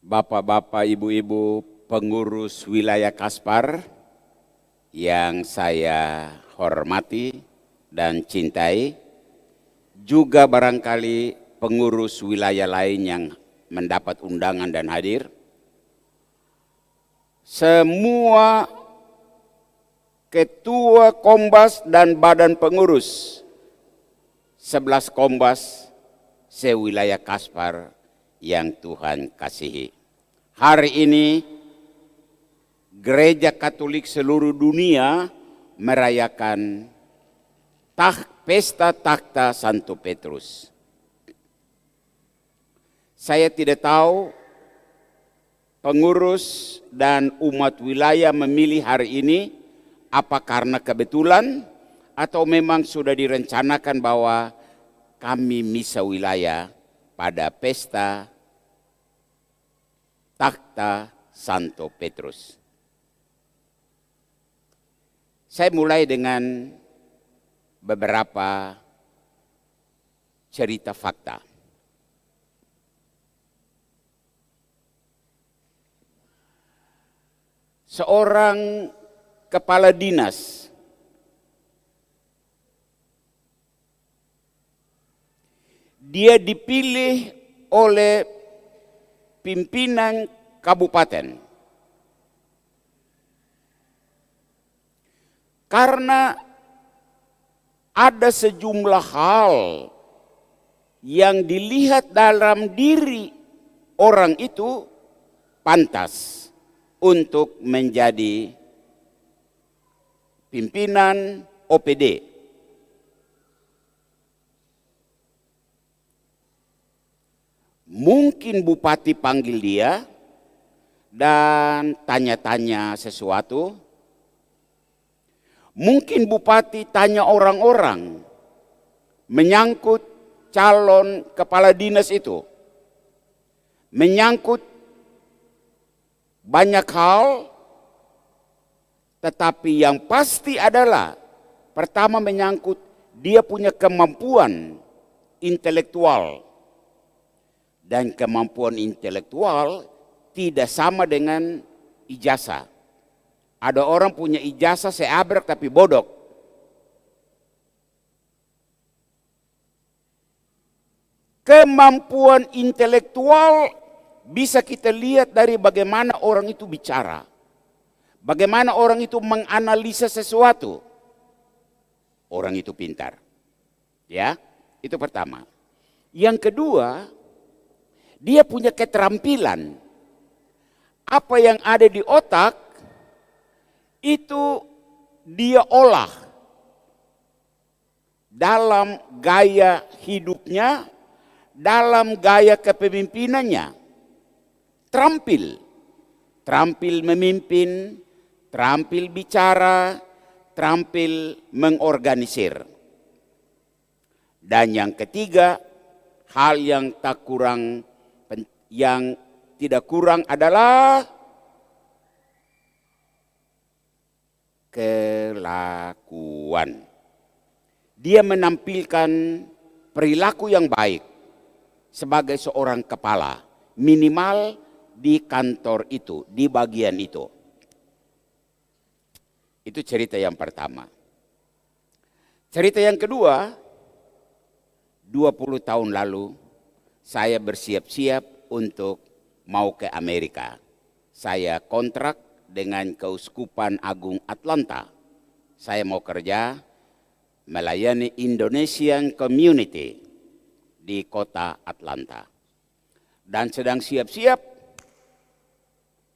Bapak-bapak, ibu-ibu pengurus wilayah Kaspar yang saya hormati dan cintai, juga barangkali pengurus wilayah lain yang mendapat undangan dan hadir, semua ketua Kombas dan badan pengurus 11 Kombas sewilayah Kaspar yang Tuhan kasihi. Hari ini Gereja Katolik seluruh dunia merayakan pesta takhta Santo Petrus. Saya tidak tahu pengurus dan umat wilayah memilih hari ini apa karena kebetulan atau memang sudah direncanakan bahwa kami misa wilayah pada pesta takhta Santo Petrus. Saya mulai dengan beberapa cerita fakta. Seorang kepala dinas dia dipilih oleh pimpinan kabupaten karena ada sejumlah hal yang dilihat dalam diri orang itu pantas untuk menjadi pimpinan OPD. Mungkin bupati panggil dia dan tanya-tanya sesuatu. Mungkin bupati tanya orang-orang menyangkut calon kepala dinas itu. Menyangkut banyak hal, tetapi yang pasti adalah pertama menyangkut dia punya kemampuan intelektual. Dan kemampuan intelektual tidak sama dengan ijazah. Ada orang punya ijazah seabrek tapi bodoh. Kemampuan intelektual bisa kita lihat dari bagaimana orang itu bicara. Bagaimana orang itu menganalisa sesuatu. Orang itu pintar. Ya, itu pertama. Yang kedua, dia punya keterampilan. Apa yang ada di otak itu dia olah dalam gaya hidupnya, dalam gaya kepemimpinannya. Terampil memimpin, terampil bicara, terampil mengorganisir. Dan yang ketiga, hal yang tidak kurang adalah kelakuan. Dia menampilkan perilaku yang baik sebagai seorang kepala, minimal di kantor itu, di bagian itu. Itu cerita yang pertama. Cerita yang kedua, 20 tahun lalu saya bersiap-siap untuk mau ke Amerika. Saya kontrak dengan Keuskupan Agung Atlanta. Saya mau kerja melayani Indonesian Community di kota Atlanta. Dan sedang siap-siap,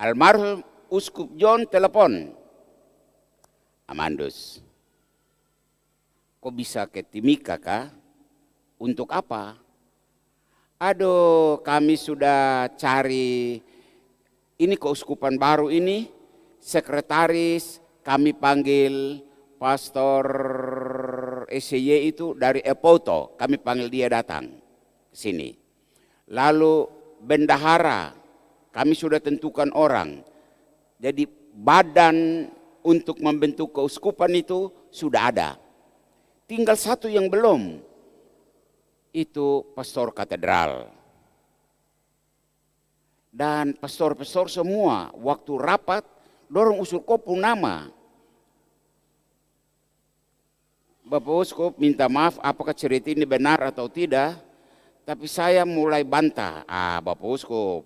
almarhum Uskup John telepon. Amandus, kok bisa ke Timika kah? Untuk apa? Aduh, kami sudah cari ini keuskupan baru ini, sekretaris kami panggil Pastor SY itu dari Epoto, kami panggil dia datang ke sini. Lalu bendahara, kami sudah tentukan orang. Jadi badan untuk membentuk keuskupan itu sudah ada. Tinggal satu yang belum, itu pastor katedral. Dan pastor-pastor semua waktu rapat dorong usul kopu nama. Bapak Uskup minta maaf apakah cerita ini benar atau tidak, tapi saya mulai bantah. Bapak Uskup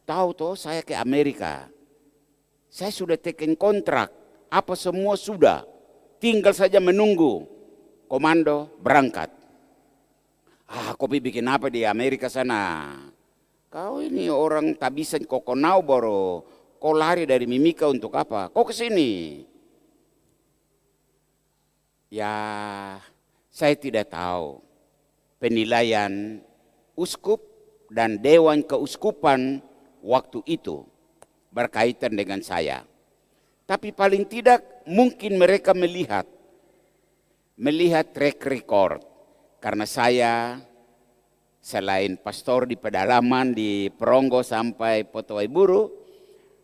tahu toh saya ke Amerika. Saya sudah teken kontrak, apa semua sudah. Tinggal saja menunggu komando berangkat. Kopi bikin apa di Amerika sana? Kau ini orang tak bisa kokonau boro. Kau lari dari Mimika untuk apa? Kau kesini. Ya, saya tidak tahu penilaian uskup dan dewan keuskupan waktu itu berkaitan dengan saya. Tapi paling tidak mungkin mereka melihat track record. Karena saya selain pastor di pedalaman di Peronggo sampai Potowai Buru,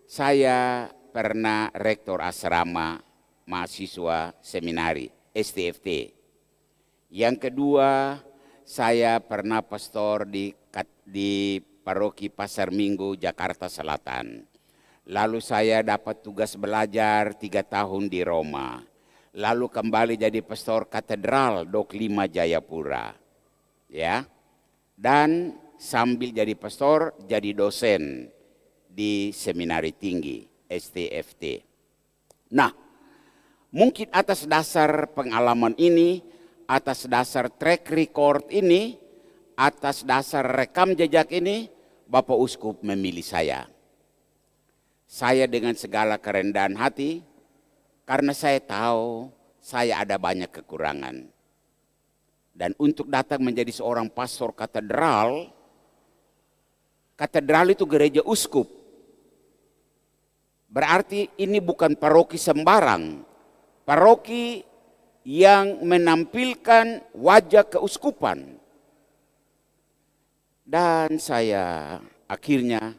saya pernah rektor asrama mahasiswa seminari STFT. Yang kedua, saya pernah pastor di paroki Pasar Minggu Jakarta Selatan. Lalu saya dapat tugas belajar 3 tahun di Roma. Lalu kembali jadi pastor katedral Dok 5 Jayapura. Ya. Dan sambil jadi pastor jadi dosen di seminari tinggi STFT. Nah, mungkin atas dasar pengalaman ini, atas dasar track record ini, atas dasar rekam jejak ini, Bapak Uskup memilih saya. Saya dengan segala kerendahan hati, karena saya tahu saya ada banyak kekurangan. Dan untuk datang menjadi seorang pastor katedral itu gereja uskup. Berarti ini bukan paroki sembarang. Paroki yang menampilkan wajah keuskupan. Dan akhirnya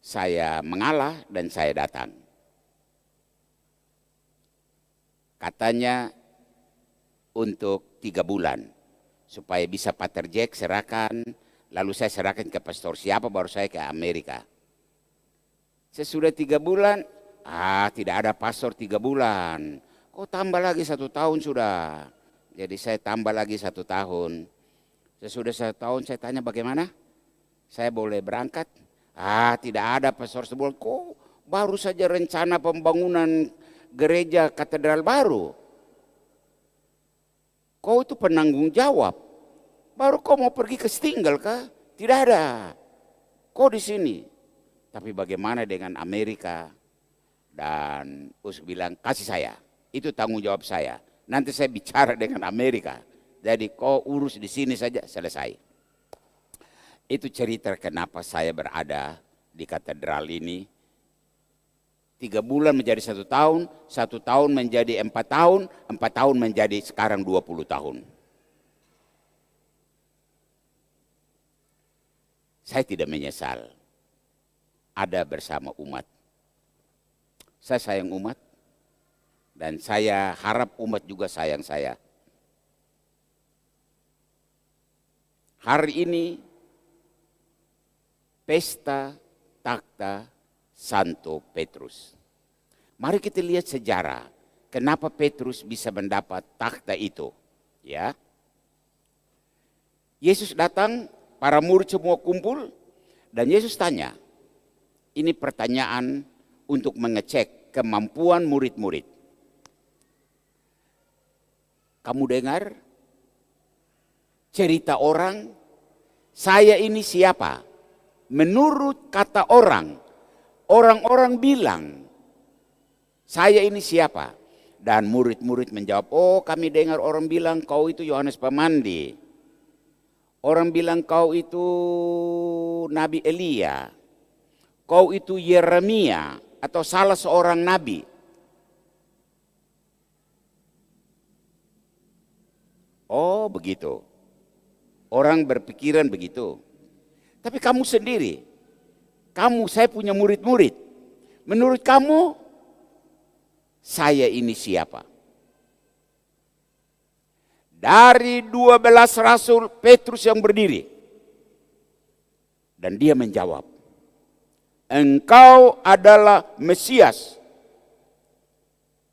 saya mengalah dan saya datang. Katanya untuk 3 bulan supaya bisa Pater Jack serahkan, lalu saya serahkan ke pastor siapa baru saya ke Amerika. Sesudah 3 bulan, tidak ada pastor 3 bulan. Kok tambah lagi 1 tahun sudah. Jadi saya tambah lagi 1 tahun. Sesudah 1 tahun saya tanya bagaimana? Saya boleh berangkat? Tidak ada pastor sebulan. Kok baru saja rencana pembangunan gereja katedral baru? Kau itu penanggung jawab. Baru kau mau pergi ke Stinggal kah? Tidak ada. Kau di sini. Tapi bagaimana dengan Amerika? Dan Uskup bilang kasih saya. Itu tanggung jawab saya. Nanti saya bicara dengan Amerika. Jadi kau urus di sini saja selesai. Itu cerita kenapa saya berada di katedral ini. 3 bulan menjadi 1 tahun, 1 tahun menjadi 4 tahun, 4 tahun menjadi sekarang 20 tahun. Saya tidak menyesal ada bersama umat. Saya sayang umat dan saya harap umat juga sayang saya. Hari ini pesta takhta Santo Petrus. Mari kita lihat sejarah kenapa Petrus bisa mendapat takhta itu, ya. Yesus datang, para murid semua kumpul dan Yesus tanya. Ini pertanyaan untuk mengecek kemampuan murid-murid. Kamu dengar cerita orang, saya ini siapa? Menurut kata orang-orang bilang, saya ini siapa? Dan murid-murid menjawab, kami dengar orang bilang kau itu Yohanes Pemandi. Orang bilang kau itu Nabi Elia. Kau itu Yeremia atau salah seorang nabi. Oh begitu. Orang berpikiran begitu. Tapi kamu sendiri, saya punya murid-murid. menurut kamu saya ini siapa? Dari 12 rasul, Petrus yang berdiri. Dan dia menjawab, engkau adalah Mesias.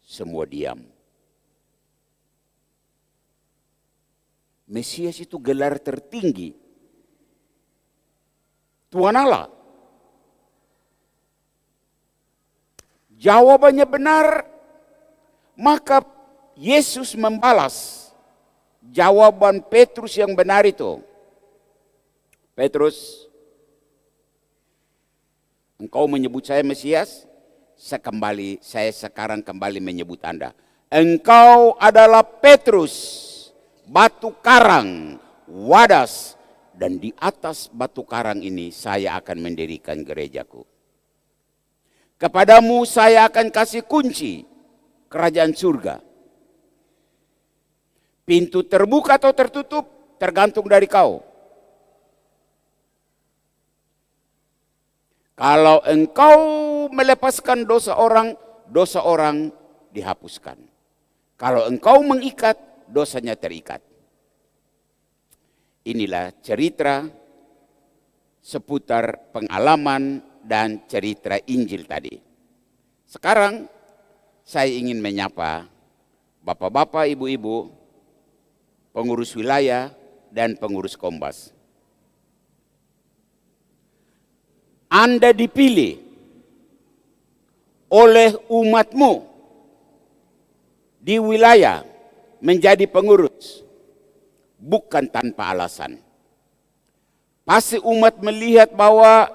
Semua diam. Mesias itu gelar tertinggi. Tuhan Allah. Jawabannya benar, maka Yesus membalas jawaban Petrus yang benar itu. Petrus, engkau menyebut saya Mesias, saya sekarang kembali menyebut Anda. Engkau adalah Petrus, batu karang, wadas, dan di atas batu karang ini saya akan mendirikan gerejaku. Kepadamu saya akan kasih kunci kerajaan surga. Pintu terbuka atau tertutup tergantung dari kau. Kalau engkau melepaskan dosa orang dihapuskan. Kalau engkau mengikat, dosanya terikat. Inilah cerita seputar pengalaman dan cerita Injil tadi. Sekarang saya ingin menyapa bapak-bapak, ibu-ibu, pengurus wilayah dan pengurus Kombas. Anda dipilih oleh umatmu di wilayah menjadi pengurus, bukan tanpa alasan. Pasti umat melihat bahwa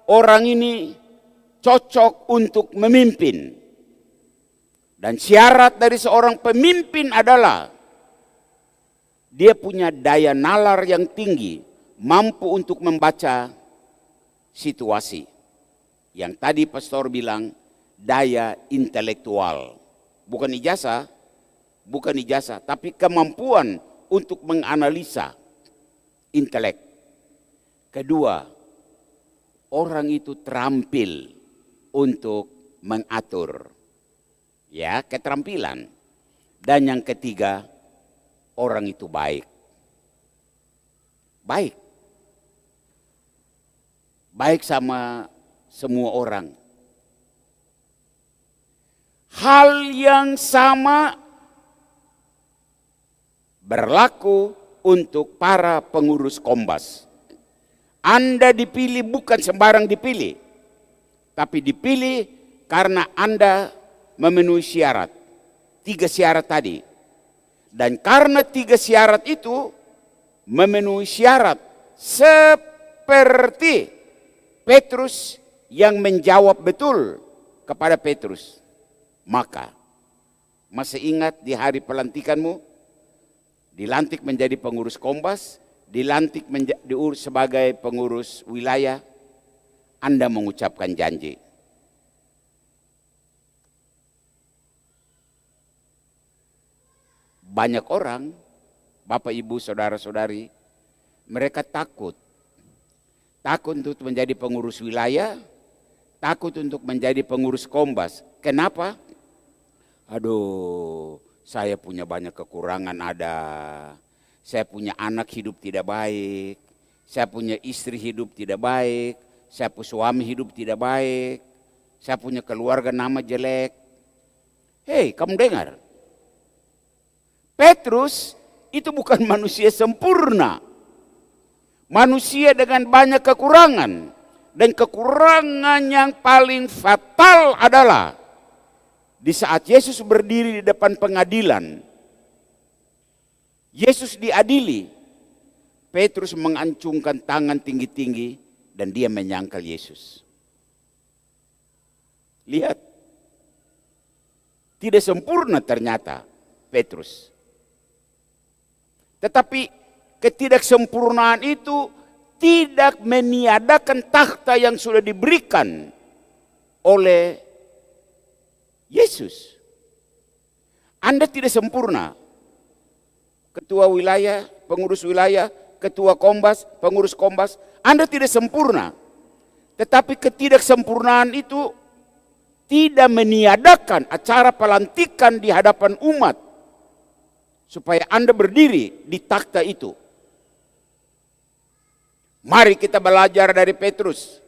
orang ini cocok untuk memimpin. Dan syarat dari seorang pemimpin adalah dia punya daya nalar yang tinggi, mampu untuk membaca situasi. Yang tadi pastor bilang daya intelektual. Bukan ijazah, tapi kemampuan untuk menganalisa intelek. Kedua, orang itu terampil untuk mengatur. Ya, keterampilan. Dan yang ketiga, orang itu baik. Baik. Baik sama semua orang. Hal yang sama berlaku untuk para pengurus Kombas. Anda dipilih bukan sembarang dipilih, tapi dipilih karena Anda memenuhi syarat. 3 syarat tadi. Dan karena 3 syarat itu memenuhi syarat seperti Petrus yang menjawab betul kepada Petrus. Maka, masih ingat di hari pelantikanmu, dilantik menjadi pengurus Kombas, dilantik diurus sebagai pengurus wilayah, Anda mengucapkan janji. Banyak orang, Bapak Ibu Saudara-saudari, mereka takut. Takut untuk menjadi pengurus wilayah, takut untuk menjadi pengurus Kombas. Kenapa? Aduh, saya punya banyak kekurangan ada. Saya punya anak hidup tidak baik. Saya punya istri hidup tidak baik. Saya punya suami hidup tidak baik. Saya punya keluarga nama jelek. Hei, kamu dengar? Petrus itu bukan manusia sempurna. Manusia dengan banyak kekurangan. Dan kekurangan yang paling fatal adalah di saat Yesus berdiri di depan pengadilan, Yesus diadili, Petrus mengancungkan tangan tinggi-tinggi dan dia menyangkal Yesus. Lihat, tidak sempurna ternyata Petrus. Tetapi ketidaksempurnaan itu tidak meniadakan takhta yang sudah diberikan oleh Yesus. Anda tidak sempurna. Ketua wilayah, pengurus wilayah, ketua Kombas, pengurus Kombas, Anda tidak sempurna. Tetapi ketidaksempurnaan itu tidak meniadakan acara pelantikan di hadapan umat supaya Anda berdiri di takhta itu. Mari kita belajar dari Petrus.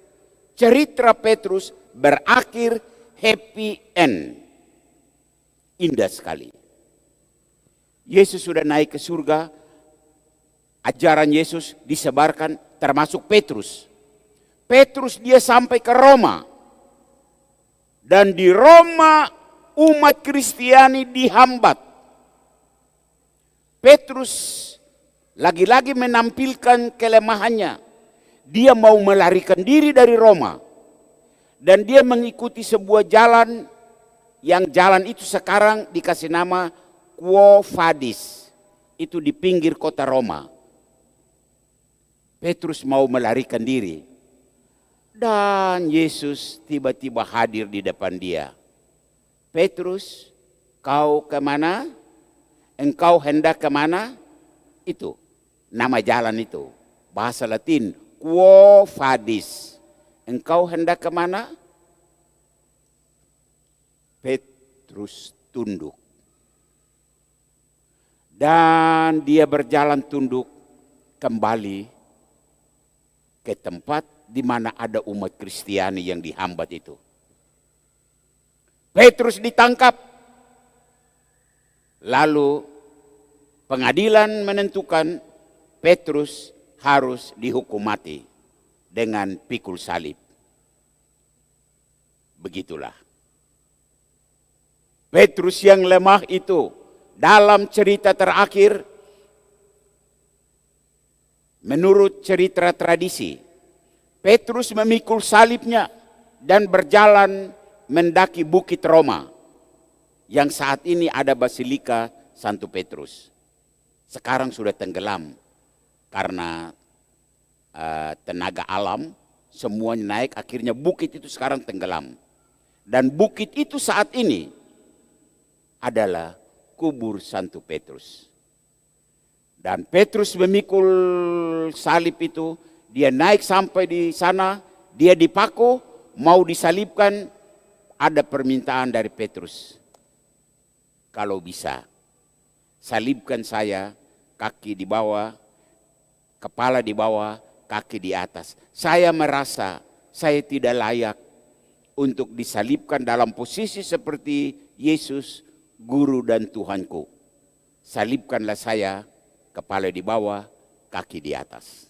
Cerita Petrus berakhir happy end. Indah sekali. Yesus sudah naik ke surga. Ajaran Yesus disebarkan termasuk Petrus. Petrus dia sampai ke Roma. Dan di Roma umat Kristiani dihambat. Petrus lagi-lagi menampilkan kelemahannya. Dia mau melarikan diri dari Roma. Dan dia mengikuti sebuah jalan, yang jalan itu sekarang dikasih nama Quo Vadis. Itu di pinggir kota Roma. Petrus mau melarikan diri. Dan Yesus tiba-tiba hadir di depan dia. Petrus, kau kemana? Engkau hendak kemana? Itu, nama jalan itu. Bahasa Latin, Quo Vadis. Engkau hendak kemana? Petrus tunduk. Dan dia berjalan tunduk kembali ke tempat di mana ada umat Kristiani yang dihambat itu. Petrus ditangkap. Lalu pengadilan menentukan Petrus harus dihukum mati dengan pikul salib. Begitulah. Petrus yang lemah itu dalam cerita terakhir, menurut cerita tradisi, Petrus memikul salibnya dan berjalan mendaki Bukit Roma yang saat ini ada Basilika Santo Petrus. Sekarang sudah tenggelam karena tenaga alam, semuanya naik, akhirnya bukit itu sekarang tenggelam. Dan bukit itu saat ini adalah kubur Santo Petrus. Dan Petrus memikul salib itu, dia naik sampai di sana, dia dipaku, mau disalibkan, ada permintaan dari Petrus. Kalau bisa, salibkan saya, kaki di bawah, kepala di bawah, kaki di atas. Saya merasa saya tidak layak untuk disalibkan dalam posisi seperti Yesus, Guru dan Tuhanku. Salibkanlah saya, kepala di bawah, kaki di atas.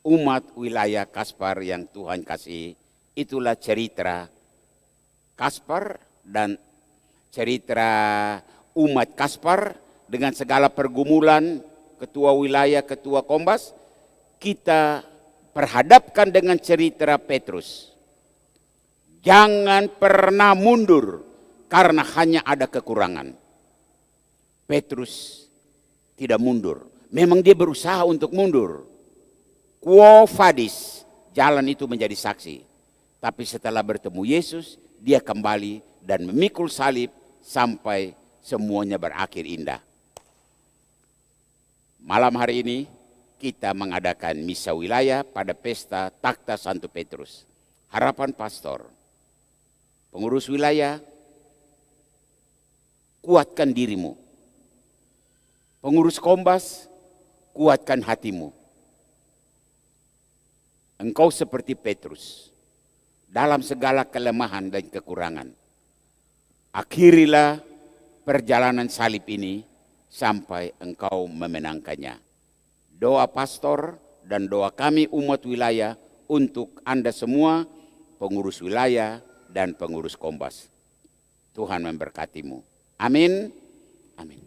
Umat wilayah Kaspar yang Tuhan kasih, itulah cerita Kaspar dan cerita umat Kaspar dengan segala pergumulan, ketua wilayah, ketua Kombas, kita perhadapkan dengan cerita Petrus. Jangan pernah mundur karena hanya ada kekurangan. Petrus tidak mundur. Memang dia berusaha untuk mundur. Quo Vadis, jalan itu menjadi saksi. Tapi setelah bertemu Yesus, dia kembali dan memikul salib sampai semuanya berakhir indah. Malam hari ini kita mengadakan misa wilayah pada pesta Takhta Santo Petrus. Harapan pastor, pengurus wilayah, kuatkan dirimu. Pengurus Kombas, kuatkan hatimu. Engkau seperti Petrus dalam segala kelemahan dan kekurangan. Akhirilah perjalanan salib ini sampai engkau memenangkannya. Doa pastor dan doa kami umat wilayah untuk Anda semua, pengurus wilayah dan pengurus Kombas. Tuhan memberkatimu. Amin. Amin.